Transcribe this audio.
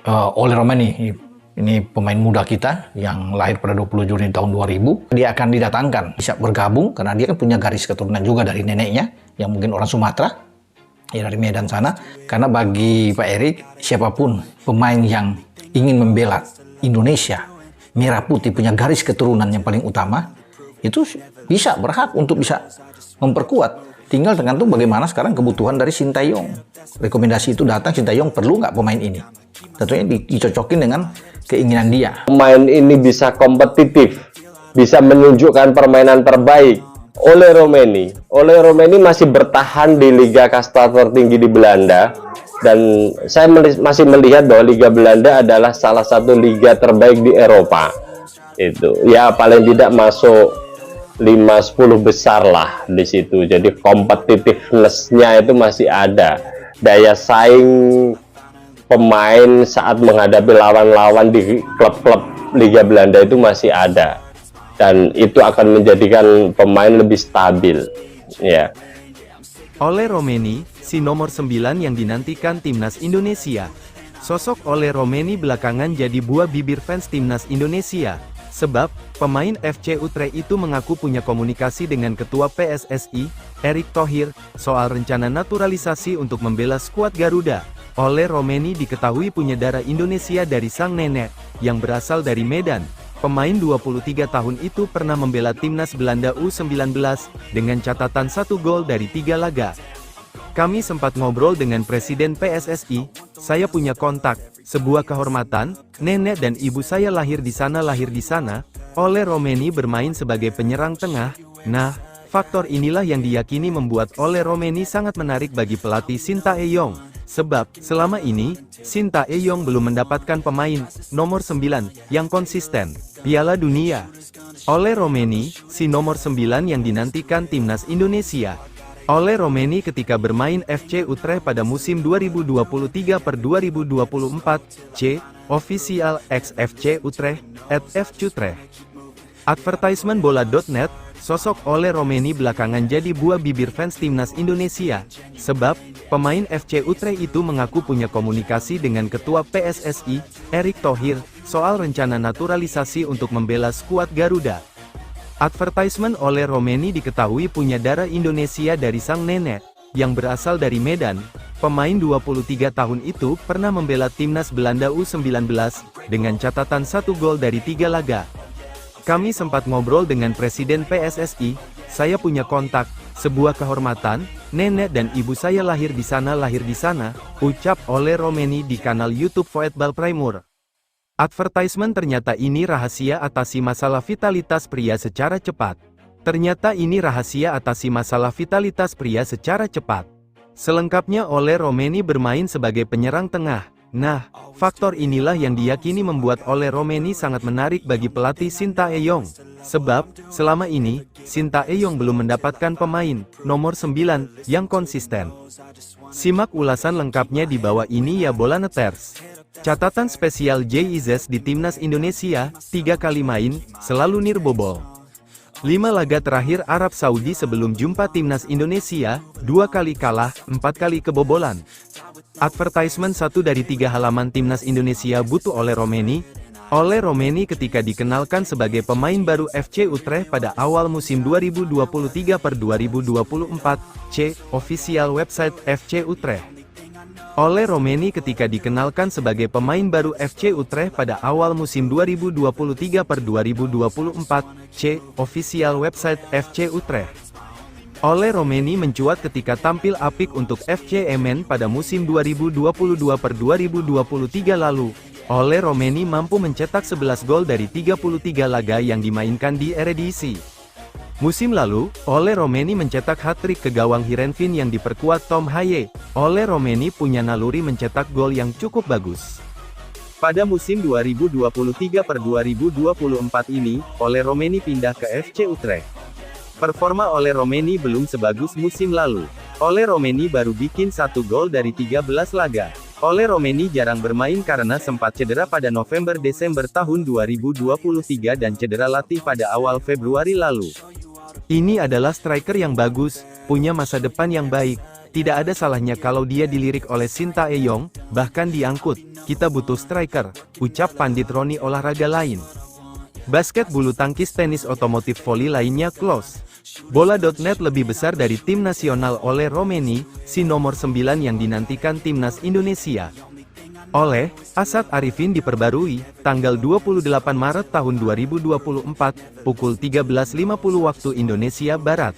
Ole Romeni. Ini pemain muda kita yang lahir pada 20 Juni tahun 2000. Dia akan didatangkan, bisa bergabung karena dia kan punya garis keturunan juga dari neneknya yang mungkin orang Sumatera, ya dari Medan sana. Karena bagi Pak Erik, siapapun pemain yang ingin membela Indonesia merah putih punya garis keturunan yang paling utama, itu bisa berhak untuk bisa memperkuat. Tinggal tergantung bagaimana sekarang kebutuhan dari Sintayong. Rekomendasi itu datang, Sintayong perlu nggak pemain ini? Tentunya dicocokin dengan keinginan dia. Pemain ini bisa kompetitif, bisa menunjukkan permainan terbaik. Ole Romeni masih bertahan di liga kasta tertinggi di Belanda, dan saya masih melihat bahwa liga Belanda adalah salah satu liga terbaik di Eropa. Itu ya paling tidak masuk 5-10 besar lah di situ. Jadi competitiveness-nya itu masih ada. Daya saing pemain saat menghadapi lawan-lawan di klub-klub Liga Belanda itu masih ada. Dan itu akan menjadikan pemain lebih stabil. Ya. Ole Romeni, si nomor 9 yang dinantikan timnas Indonesia. Sosok Ole Romeni belakangan jadi buah bibir fans timnas Indonesia. Sebab, pemain FC Utrecht itu mengaku punya komunikasi dengan Ketua PSSI, Erick Thohir, soal rencana naturalisasi untuk membela skuad Garuda. Ole Romeni diketahui punya darah Indonesia dari sang nenek, yang berasal dari Medan. Pemain 23 tahun itu pernah membela timnas Belanda U19, dengan catatan 1 gol dari 3 laga. Kami sempat ngobrol dengan Presiden PSSI, saya punya kontak, sebuah kehormatan, nenek dan ibu saya lahir di sana. Ole Romeni bermain sebagai penyerang tengah. Nah, faktor inilah yang diyakini membuat Ole Romeni sangat menarik bagi pelatih Sintayong. Sebab, selama ini, Sintayong belum mendapatkan pemain, nomor 9, yang konsisten. Piala Dunia. Ole Romeni, si nomor 9 yang dinantikan timnas Indonesia. Ole Romeni ketika bermain FC Utrecht pada musim 2023/2024, C, official ex FC Utrecht, @FCutrecht. Advertisement bola.net, sosok Ole Romeni belakangan jadi buah bibir fans timnas Indonesia. Sebab, pemain FC Utrecht itu mengaku punya komunikasi dengan Ketua PSSI, Erick Thohir, soal rencana naturalisasi untuk membela skuad Garuda. Advertisement Ole Romeni diketahui punya darah Indonesia dari sang nenek, yang berasal dari Medan. Pemain 23 tahun itu pernah membela timnas Belanda U19, dengan catatan 1 gol dari 3 laga. Kami sempat ngobrol dengan Presiden PSSI, saya punya kontak, sebuah kehormatan, nenek dan ibu saya lahir di sana, ucap Ole Romeni di kanal YouTube Voetbal Primeur. Advertisement ternyata ini rahasia atasi masalah vitalitas pria secara cepat. Selengkapnya Ole Romeni bermain sebagai penyerang tengah. Nah, faktor inilah yang diyakini membuat Ole Romeni sangat menarik bagi pelatih Sintayong. Sebab, selama ini, Sintayong belum mendapatkan pemain, nomor 9, yang konsisten. Simak ulasan lengkapnya di bawah ini ya Bola Neters. Catatan spesial JIZ di timnas Indonesia, 3 kali main, selalu nirbobol. 5 laga terakhir Arab Saudi sebelum jumpa timnas Indonesia, 2 kali kalah, 4 kali kebobolan. Advertisement 1 dari 3 halaman timnas Indonesia butuh Ole Romeni. Ole Romeni ketika dikenalkan sebagai pemain baru FC Utrecht pada awal musim 2023/2024, C, official website FC Utrecht. Ole Romeni ketika dikenalkan sebagai pemain baru FC Utrecht pada awal musim 2023/2024, C, official website FC Utrecht. Ole Romeni mencuat ketika tampil apik untuk FC Emmen pada musim 2022/2023 lalu. Ole Romeni mampu mencetak 11 gol dari 33 laga yang dimainkan di Eredivisie. Musim lalu, Ole Romeni mencetak hat-trick ke gawang Heerenveen yang diperkuat Tom Haye. Ole Romeni punya naluri mencetak gol yang cukup bagus. Pada musim 2023/2024 ini, Ole Romeni pindah ke FC Utrecht. Performa Ole Romeni belum sebagus musim lalu. Ole Romeni baru bikin 1 gol dari 13 laga. Ole Romeni jarang bermain karena sempat cedera pada November-Desember tahun 2023 dan cedera latih pada awal Februari lalu. Ini adalah striker yang bagus, punya masa depan yang baik. Tidak ada salahnya kalau dia dilirik oleh Sintayong, bahkan diangkut. Kita butuh striker, ucap pandit Roni olahraga lain. Basket, bulu tangkis, tenis, otomotif, voli lainnya close. Bola.net lebih besar dari tim nasional Ole Romeni, si nomor 9 yang dinantikan timnas Indonesia. Oleh Asad Arifin diperbarui, tanggal 28 Maret tahun 2024, pukul 13.50 waktu Indonesia Barat.